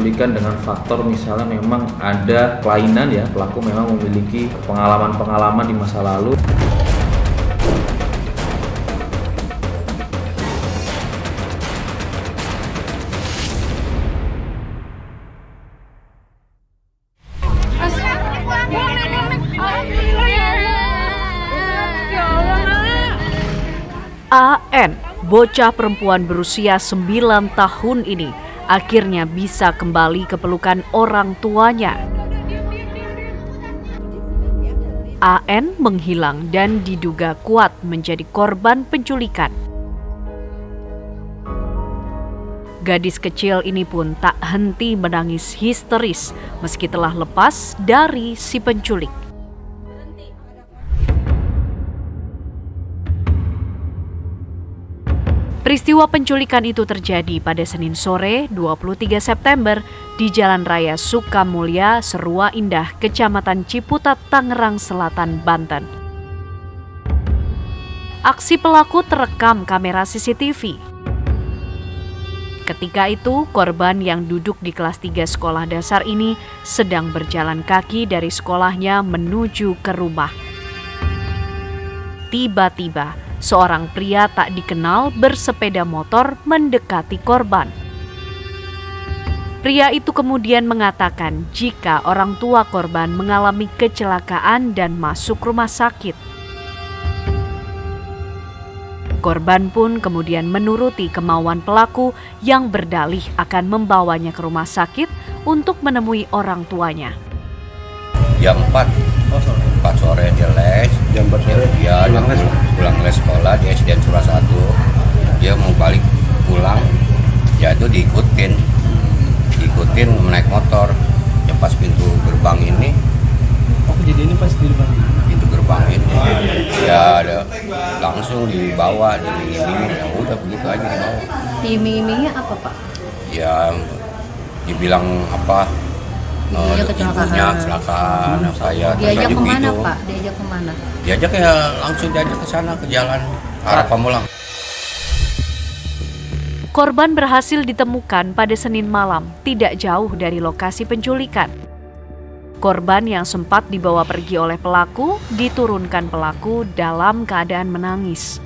penculikan dengan faktor misalnya memang ada kelainan ya, pelaku memang memiliki pengalaman-pengalaman di masa lalu. AN, bocah perempuan berusia 9 tahun ini, akhirnya bisa kembali ke pelukan orang tuanya. AN menghilang dan diduga kuat menjadi korban penculikan. Gadis kecil ini pun tak henti menangis histeris meski telah lepas dari si penculik. Peristiwa penculikan itu terjadi pada Senin sore 23 September di Jalan Raya Sukamulya, Serua Indah, Kecamatan Ciputat, Tangerang Selatan, Banten. Aksi pelaku terekam kamera CCTV. Ketika itu, korban yang duduk di kelas 3 sekolah dasar ini sedang berjalan kaki dari sekolahnya menuju ke rumah. Tiba-tiba, seorang pria tak dikenal bersepeda motor mendekati korban. Pria itu kemudian mengatakan jika orang tua korban mengalami kecelakaan dan masuk rumah sakit. Korban pun kemudian menuruti kemauan pelaku yang berdalih akan membawanya ke rumah sakit untuk menemui orang tuanya. Jam 4 sore dia les, jam 4 sore dia pulang les sekolah di SDN Surah 1. Dia mau balik pulang, ya itu diikutin naik motor. Ya pas pintu gerbang ini. Oh, kejadian ini pas di depan Pintu gerbang ini, ya ada langsung dibawa, diiming-iming, ya udah begitu aja dibawa. Diiming-imingnya apa, Pak? Ya dibilang apa? Ibunya kecelakaan, saya diajak kemana gitu. Pak? Diajak kemana? Diajak ya langsung diajak ke sana, ke jalan arah Pamulang. Korban berhasil ditemukan pada Senin malam, tidak jauh dari lokasi penculikan. Korban yang sempat dibawa pergi oleh pelaku, diturunkan pelaku dalam keadaan menangis.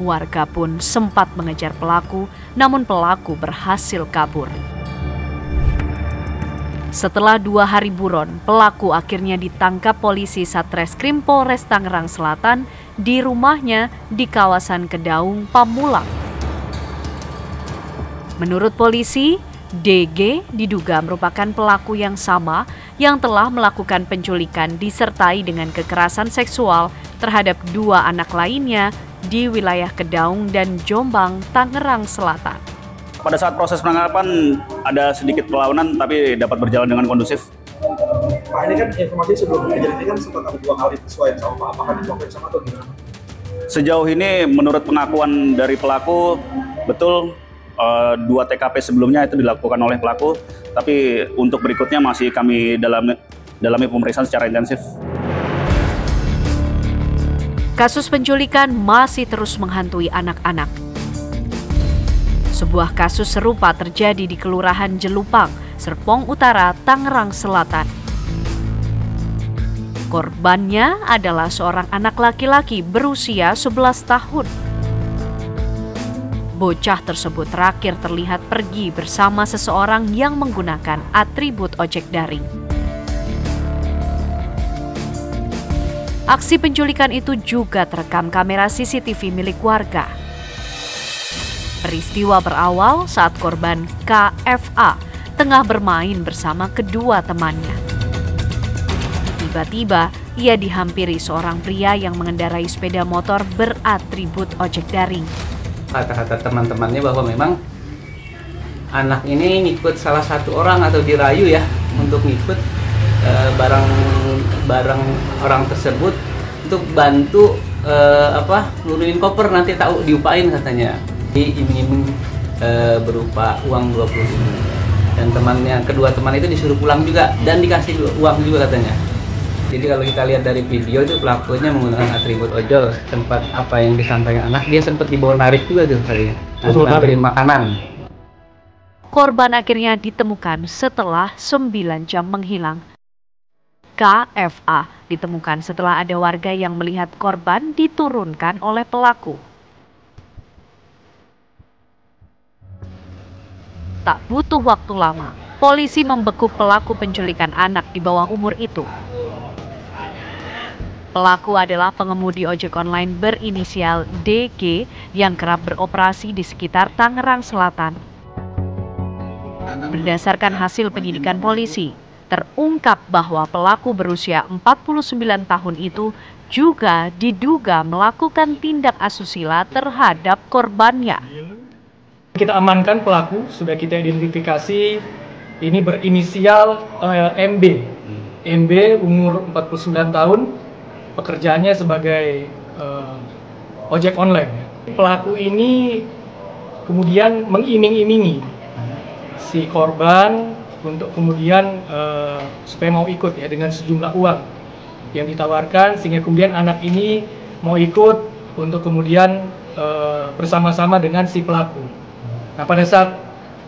Warga pun sempat mengejar pelaku, namun pelaku berhasil kabur. Setelah 2 hari buron, pelaku akhirnya ditangkap polisi Satreskrim Polres Tangerang Selatan di rumahnya di kawasan Kedaung, Pamulang. Menurut polisi, DG diduga merupakan pelaku yang sama yang telah melakukan penculikan disertai dengan kekerasan seksual terhadap 2 anak lainnya di wilayah Kedaung dan Jombang, Tangerang Selatan. Pada saat proses penangkapan ada sedikit perlawanan tapi dapat berjalan dengan kondusif. Pak, ini kan informasi sebelum kejadian ini kan sempat ada 2 kali sesuai sama Pak. Apakah dilakukan sama atau gimana? Sejauh ini menurut pengakuan dari pelaku, betul 2 TKP sebelumnya itu dilakukan oleh pelaku, tapi untuk berikutnya masih kami dalami pemeriksaan secara intensif. Kasus penculikan masih terus menghantui anak-anak. Sebuah kasus serupa terjadi di Kelurahan Jelupang, Serpong Utara, Tangerang Selatan. Korbannya adalah seorang anak laki-laki berusia 11 tahun. Bocah tersebut terakhir terlihat pergi bersama seseorang yang menggunakan atribut ojek daring. Aksi penculikan itu juga terekam kamera CCTV milik warga. Peristiwa berawal saat korban KFA tengah bermain bersama kedua temannya. Tiba-tiba, ia dihampiri seorang pria yang mengendarai sepeda motor beratribut ojek daring. Kata-kata teman-temannya bahwa memang anak ini ngikut salah satu orang atau dirayu ya untuk ngikut barang orang tersebut untuk bantu nurunin koper, nanti tahu diupain katanya. Diiming-iming berupa uang 20.000 dan kedua teman itu disuruh pulang juga dan dikasih uang juga katanya. Jadi kalau kita lihat dari video itu pelakunya menggunakan atribut ojol, tempat apa yang disampaikan anak, dia sempat dibawa narik juga tuh kali ya, narik makanan. Korban akhirnya ditemukan setelah 9 jam menghilang. KFA ditemukan setelah ada warga yang melihat korban diturunkan oleh pelaku. Tak butuh waktu lama, polisi membekuk pelaku penculikan anak di bawah umur itu. Pelaku adalah pengemudi ojek online berinisial DG yang kerap beroperasi di sekitar Tangerang Selatan. Berdasarkan hasil penyidikan polisi, terungkap bahwa pelaku berusia 49 tahun itu juga diduga melakukan tindak asusila terhadap korbannya. Kita amankan pelaku, sudah kita identifikasi, ini berinisial MB. MB umur 49 tahun, pekerjaannya sebagai ojek online. Pelaku ini kemudian mengiming-imingi si korban untuk kemudian supaya mau ikut ya dengan sejumlah uang yang ditawarkan, sehingga kemudian anak ini mau ikut untuk kemudian bersama-sama dengan si pelaku. Nah, pada saat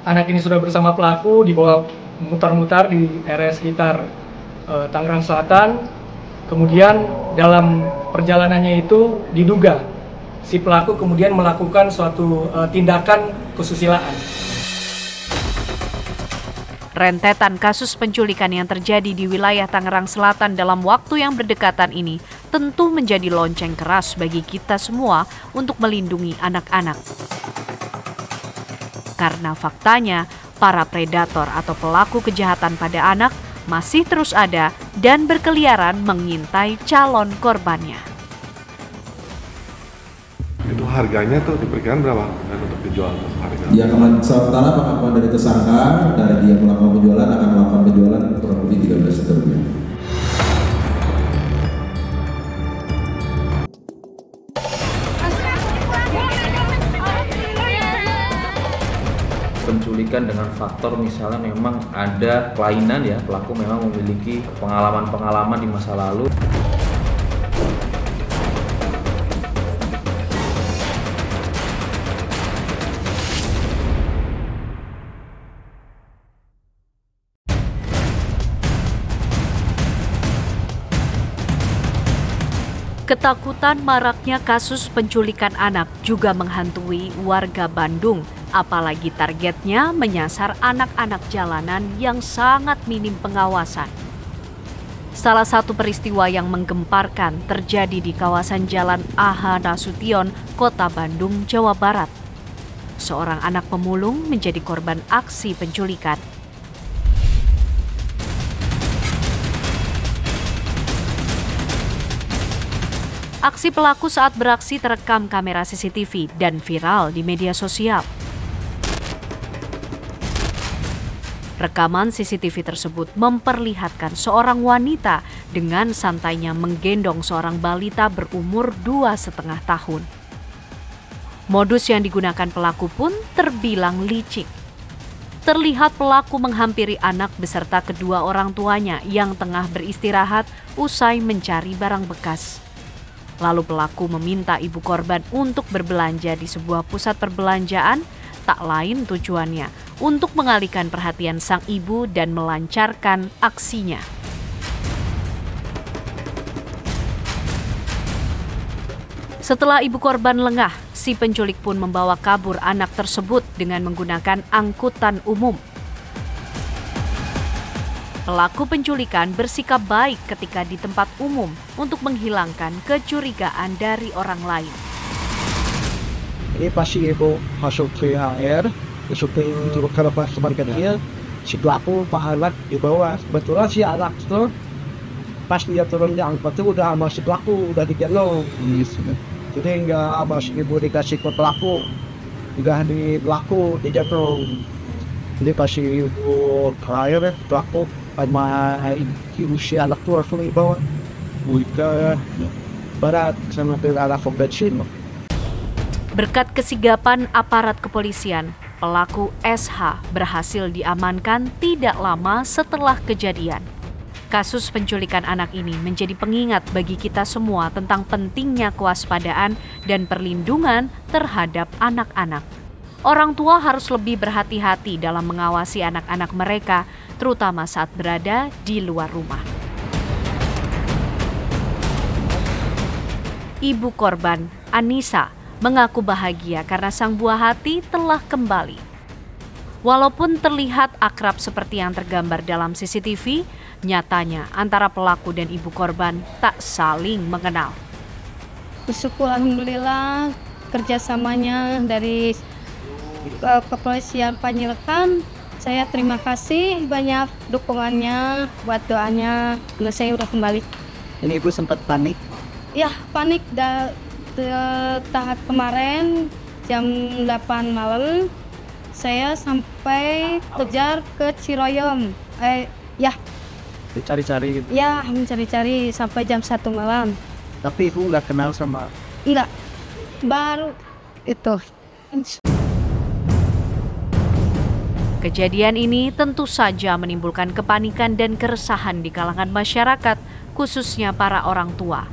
anak ini sudah bersama pelaku dibawa mutar-mutar di area sekitar Tangerang Selatan, kemudian dalam perjalanannya itu diduga si pelaku kemudian melakukan suatu tindakan kesusilaan. Rentetan kasus penculikan yang terjadi di wilayah Tangerang Selatan dalam waktu yang berdekatan ini tentu menjadi lonceng keras bagi kita semua untuk melindungi anak-anak. Karena faktanya, para predator atau pelaku kejahatan pada anak masih terus ada dan berkeliaran mengintai calon korbannya. Itu harganya tuh diperkirakan berapa dan untuk dijual harga? Ya, sementara pengakuan dari tersangka dari dia melakukan penjualan akan melakukan penjualan kurang lebih 13 juta rupiah. Penculikan dengan faktor misalnya memang ada kelainan ya, pelaku memang memiliki pengalaman-pengalaman di masa lalu. Ketakutan maraknya kasus penculikan anak juga menghantui warga Bandung, apalagi targetnya menyasar anak-anak jalanan yang sangat minim pengawasan. Salah satu peristiwa yang menggemparkan terjadi di kawasan Jalan A.H. Nasution, Kota Bandung, Jawa Barat. Seorang anak pemulung menjadi korban aksi penculikan. Aksi pelaku saat beraksi terekam kamera CCTV dan viral di media sosial. Rekaman CCTV tersebut memperlihatkan seorang wanita dengan santainya menggendong seorang balita berumur 2,5 tahun. Modus yang digunakan pelaku pun terbilang licik. Terlihat pelaku menghampiri anak beserta kedua orang tuanya yang tengah beristirahat usai mencari barang bekas. Lalu pelaku meminta ibu korban untuk berbelanja di sebuah pusat perbelanjaan, tak lain tujuannya untuk mengalihkan perhatian sang ibu dan melancarkan aksinya. Setelah ibu korban lengah, si penculik pun membawa kabur anak tersebut dengan menggunakan angkutan umum. Pelaku penculikan bersikap baik ketika di tempat umum untuk menghilangkan kecurigaan dari orang lain. Ini pasti ibu masuk ke air, masuk ke lepas sebagian si pelaku pahalat di bawah. Kebetulan si anak itu pas dia turun di angkot itu udah sama si pelaku, udah digendong. Jadi nggak si ibu dikasih ke pelaku, juga di pelaku dijatuh. Jadi pas si ibu terakhir pelaku sama usia anak itu langsung dibawa ke barat sama ke arah bensin. Berkat kesigapan aparat kepolisian, pelaku SH berhasil diamankan tidak lama setelah kejadian. Kasus penculikan anak ini menjadi pengingat bagi kita semua tentang pentingnya kewaspadaan dan perlindungan terhadap anak-anak. orang tua harus lebih berhati-hati dalam mengawasi anak-anak mereka, terutama saat berada di luar rumah. Ibu korban, Anissa, mengaku bahagia karena sang buah hati telah kembali. Walaupun terlihat akrab seperti yang tergambar dalam CCTV, nyatanya antara pelaku dan ibu korban tak saling mengenal. Bersyukur alhamdulillah kerjasamanya dari kepolisian Panjaitan. Saya terima kasih banyak dukungannya, buat doanya. Nah, saya udah kembali. Ini ibu sempat panik? Ya, panik tahap kemarin jam 8 malam. Saya sampai kejar ke Ciroyom. Dicari-cari gitu? Ya, mencari-cari sampai jam 1 malam. Tapi ibu nggak kenal sama? Enggak, baru itu. Kejadian ini tentu saja menimbulkan kepanikan dan keresahan di kalangan masyarakat, khususnya para orang tua.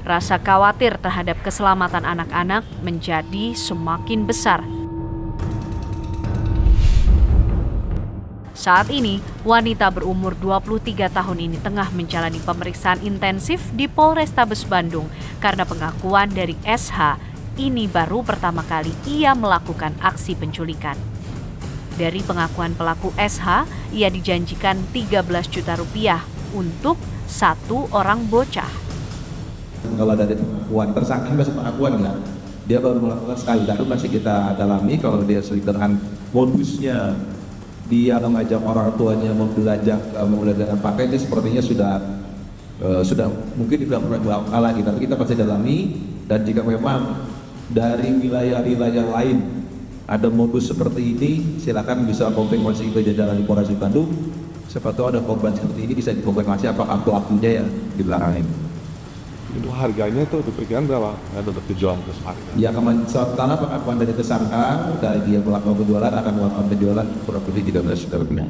Rasa khawatir terhadap keselamatan anak-anak menjadi semakin besar. Saat ini, wanita berumur 23 tahun ini tengah menjalani pemeriksaan intensif di Polrestabes Bandung karena pengakuan dari SH, ini baru pertama kali ia melakukan aksi penculikan. Dari pengakuan pelaku SH, ia dijanjikan 13 juta rupiah untuk satu orang bocah. Kalau dari pengakuan tersangka masih pengakuan enggak? Dia baru melakukan sekali, lalu masih kita dalami kalau dia dengan modusnya. Dia mengajak orang tuanya membelanja menggunakan pakai, ini sepertinya sudah mungkin tidak pernah kalah kita, tapi kita pasti dalami. Dan jika memang dari wilayah-wilayah lain ada modus seperti ini, silakan bisa konfirmasi ke jajaran di Polres Bandung. Siapa tahu ada korban seperti ini bisa dikonfirmasi apakah pelakunya ya di belakang ini. Itu harganya tuh diperkirakan berapa untuk dijual ke Semarang? Ya, setelah pengakuan dari tersangka, dari dia melakukan penjualan akan melakukan penjualan kurang lebih 13 juta rupiah.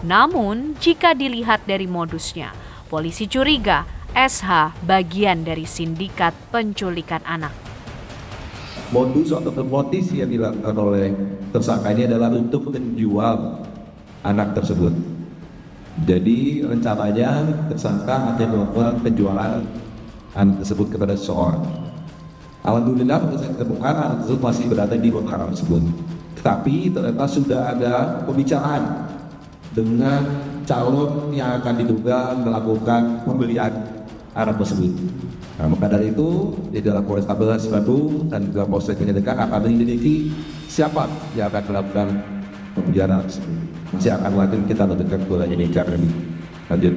Namun, jika dilihat dari modusnya, polisi curiga SH bagian dari sindikat penculikan anak. Modus atau motif yang dilakukan oleh tersangka ini adalah untuk menjual anak tersebut. Jadi rencananya tersangka akan melakukan penjualan anak tersebut kepada seseorang. Alhamdulillah saya temukan anak tersebut masih berada di lokasi tersebut. Tetapi ternyata sudah ada pembicaraan dengan calon yang akan diduga melakukan pembelian anak tersebut. Nah, maka dari itu di dalam Polrestabes Bandung dan juga Polsek Penyedekan akan menyelidiki siapa yang akan melakukan pembelian anak tersebut. Masih akan lanjut kita lakukan bolanya ini lanjut.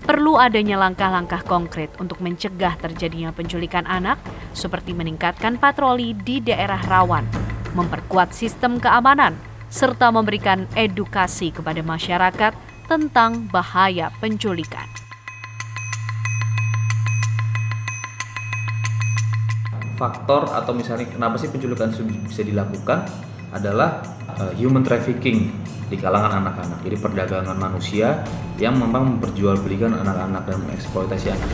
Perlu adanya langkah-langkah konkret untuk mencegah terjadinya penculikan anak, seperti meningkatkan patroli di daerah rawan, memperkuat sistem keamanan, serta memberikan edukasi kepada masyarakat tentang bahaya penculikan. Faktor atau misalnya kenapa sih penculikan bisa dilakukan adalah human trafficking di kalangan anak-anak. Jadi perdagangan manusia yang memang memperjualbelikan anak-anak dan mengeksploitasi anak.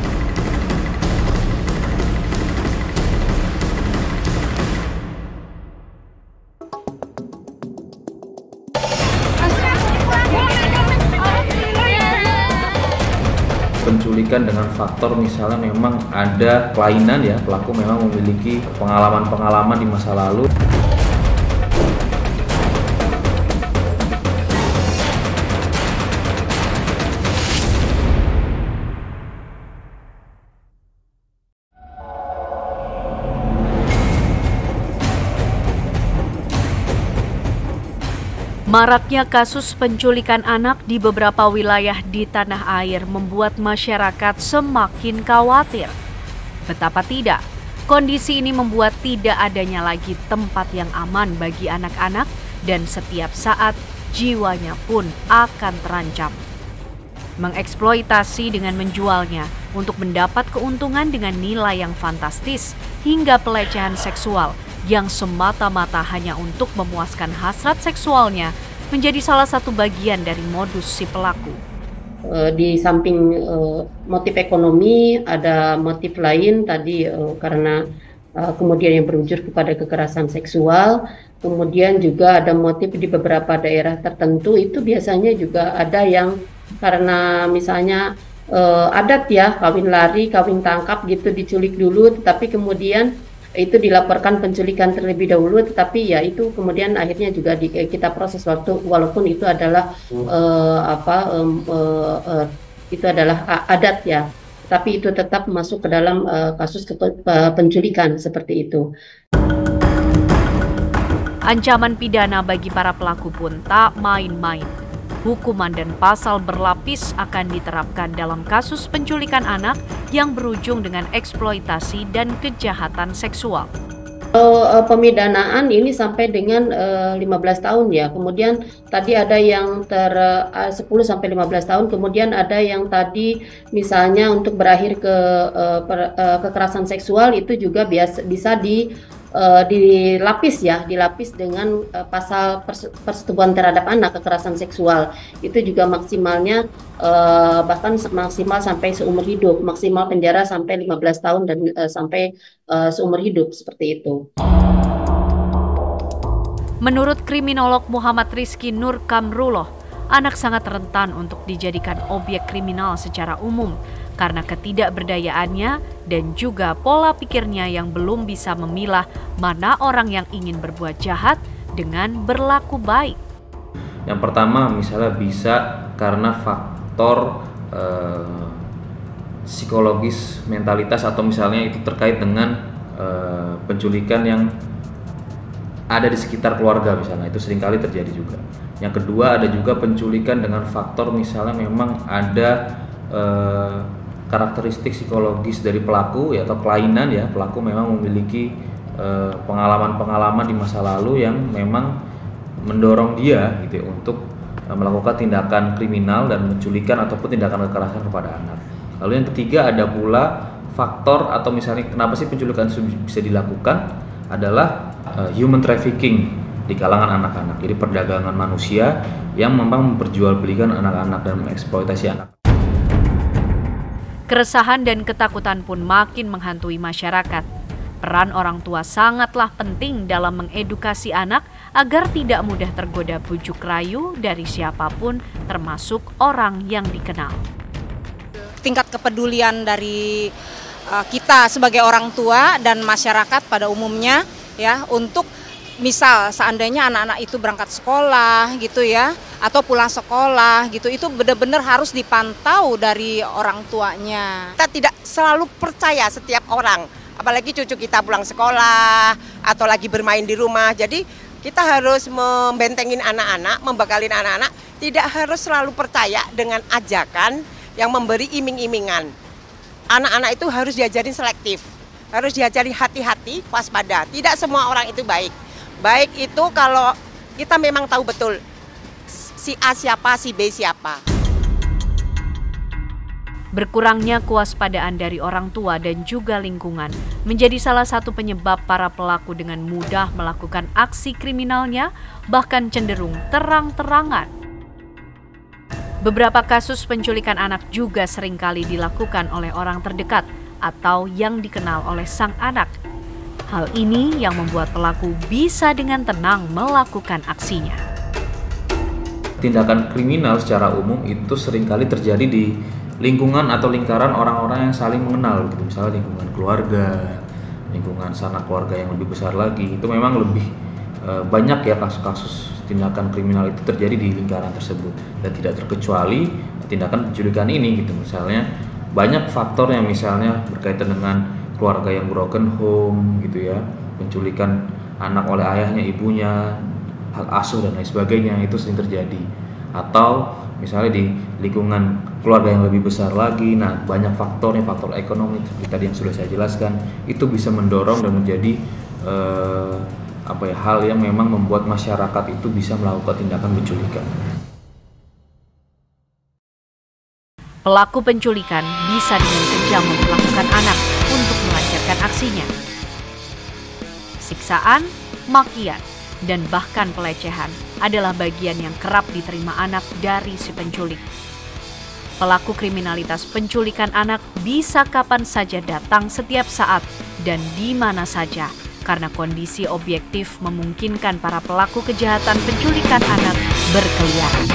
Penculikan dengan faktor misalnya memang ada kelainan ya, pelaku memang memiliki pengalaman-pengalaman di masa lalu. Maraknya kasus penculikan anak di beberapa wilayah di tanah air membuat masyarakat semakin khawatir. Betapa tidak, kondisi ini membuat tidak adanya lagi tempat yang aman bagi anak-anak dan setiap saat jiwanya pun akan terancam. Mengeksploitasi dengan menjualnya untuk mendapat keuntungan dengan nilai yang fantastis hingga pelecehan seksual yang semata-mata hanya untuk memuaskan hasrat seksualnya menjadi salah satu bagian dari modus si pelaku. di samping motif ekonomi ada motif lain tadi karena kemudian yang berujur kepada kekerasan seksual. Kemudian juga ada motif di beberapa daerah tertentu itu biasanya juga ada yang karena misalnya adat ya, kawin lari, kawin tangkap gitu, diculik dulu, tetapi kemudian itu dilaporkan penculikan terlebih dahulu, tetapi ya itu kemudian akhirnya juga kita proses waktu, walaupun itu adalah itu adalah adat ya, tapi itu tetap masuk ke dalam kasus penculikan seperti itu. Ancaman pidana bagi para pelaku pun tak main-main. Hukuman dan pasal berlapis akan diterapkan dalam kasus penculikan anak yang berujung dengan eksploitasi dan kejahatan seksual. Pemidanaan ini sampai dengan 15 tahun ya. Kemudian tadi ada yang 10 sampai 15 tahun, kemudian ada yang tadi misalnya untuk berakhir ke kekerasan seksual itu juga bisa dilapis dengan pasal persetubuhan terhadap anak, kekerasan seksual. Itu juga maksimalnya bahkan maksimal sampai seumur hidup, maksimal penjara sampai 15 tahun dan sampai seumur hidup seperti itu. Menurut kriminolog Muhammad Rizky Nur Kamrullah, anak sangat rentan untuk dijadikan objek kriminal secara umum karena ketidakberdayaannya dan juga pola pikirnya yang belum bisa memilah mana orang yang ingin berbuat jahat dengan berlaku baik. Yang pertama misalnya bisa karena faktor psikologis, mentalitas, atau misalnya itu terkait dengan penculikan yang ada di sekitar keluarga misalnya, itu seringkali terjadi juga. Yang kedua ada juga penculikan dengan faktor misalnya memang ada karakteristik psikologis dari pelaku ya, atau kelainan ya, pelaku memang memiliki pengalaman-pengalaman di masa lalu yang memang mendorong dia gitu untuk melakukan tindakan kriminal dan menculikan ataupun tindakan kekerasan kepada anak. Lalu yang ketiga ada pula faktor atau misalnya kenapa sih penculikan bisa dilakukan adalah human trafficking di kalangan anak-anak. Jadi perdagangan manusia yang memang memperjualbelikan anak-anak dan mengeksploitasi anak. Keresahan dan ketakutan pun makin menghantui masyarakat. Peran orang tua sangatlah penting dalam mengedukasi anak agar tidak mudah tergoda bujuk rayu dari siapapun, termasuk orang yang dikenal. Tingkat kepedulian dari kita sebagai orang tua dan masyarakat pada umumnya ya, untuk misal seandainya anak-anak itu berangkat sekolah gitu ya, atau pulang sekolah gitu, itu benar-benar harus dipantau dari orang tuanya. Kita tidak selalu percaya setiap orang, apalagi cucu kita pulang sekolah atau lagi bermain di rumah. Jadi kita harus membentengin anak-anak, membekalin anak-anak, tidak harus selalu percaya dengan ajakan yang memberi iming-imingan. Anak-anak itu harus diajarin selektif, harus diajarin hati-hati, waspada. Tidak semua orang itu baik. Baik itu kalau kita memang tahu betul si A siapa, si B siapa. Berkurangnya kewaspadaan dari orang tua dan juga lingkungan menjadi salah satu penyebab para pelaku dengan mudah melakukan aksi kriminalnya, bahkan cenderung terang-terangan. Beberapa kasus penculikan anak juga seringkali dilakukan oleh orang terdekat atau yang dikenal oleh sang anak. Hal ini yang membuat pelaku bisa dengan tenang melakukan aksinya. Tindakan kriminal secara umum itu seringkali terjadi di lingkungan atau lingkaran orang-orang yang saling mengenal gitu. Misalnya lingkungan keluarga, lingkungan sanak keluarga yang lebih besar lagi. Itu memang lebih banyak ya kasus-kasus tindakan kriminal itu terjadi di lingkaran tersebut, dan tidak terkecuali tindakan penculikan ini gitu. Misalnya banyak faktor yang misalnya berkaitan dengan keluarga yang broken home gitu ya, penculikan anak oleh ayahnya, ibunya, hak asuh dan lain sebagainya, itu sering terjadi. Atau misalnya di lingkungan keluarga yang lebih besar lagi, nah banyak faktornya, faktor ekonomi seperti tadi yang sudah saya jelaskan, itu bisa mendorong dan menjadi hal yang memang membuat masyarakat itu bisa melakukan tindakan penculikan. Pelaku penculikan bisa dengan kejam memperlakukan anak untuk melancarkan aksinya. Siksaan, makian, dan bahkan pelecehan adalah bagian yang kerap diterima anak dari si penculik. Pelaku kriminalitas penculikan anak bisa kapan saja datang setiap saat dan di mana saja, karena kondisi objektif memungkinkan para pelaku kejahatan penculikan anak berkeliaran.